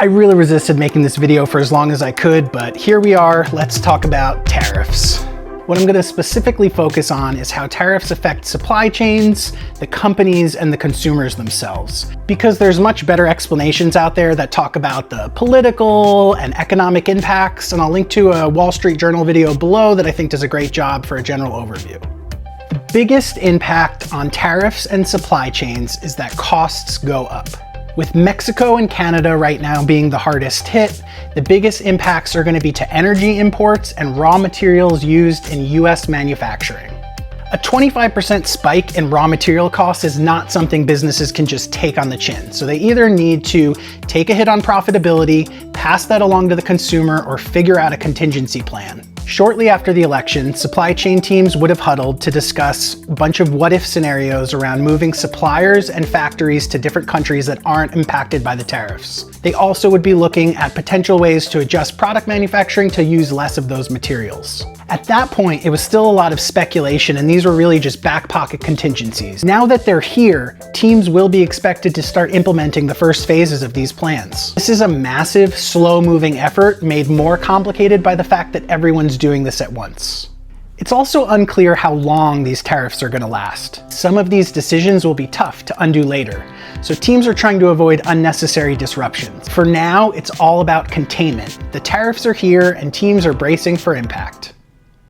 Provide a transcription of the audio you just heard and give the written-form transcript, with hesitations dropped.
I really resisted making this video for as long as I could, but here we are. Let's talk about tariffs. What I'm going to specifically focus on is how tariffs affect supply chains, the companies, and the consumers themselves. Because there's much better explanations out there that talk about the political and economic impacts, and I'll link to a Wall Street Journal video below that I think does a great job for a general overview. The biggest impact on tariffs and supply chains is that costs go up. With Mexico and Canada right now being the hardest hit, the biggest impacts are going to be to energy imports and raw materials used in US manufacturing. A 25% spike in raw material costs is not something businesses can just take on the chin. So they either need to take a hit on profitability, pass that along to the consumer, or figure out a contingency plan. Shortly after the election, supply chain teams would have huddled to discuss a bunch of what-if scenarios around moving suppliers and factories to different countries that aren't impacted by the tariffs. They also would be looking at potential ways to adjust product manufacturing to use less of those materials. At that point, it was still a lot of speculation, and these were really just back pocket contingencies. Now that they're here, teams will be expected to start implementing the first phases of these plans. This is a massive, slow-moving effort made more complicated by the fact that everyone's doing this at once. It's also unclear how long these tariffs are going to last. Some of these decisions will be tough to undo later, so teams are trying to avoid unnecessary disruptions. For now, it's all about containment. The tariffs are here and teams are bracing for impact.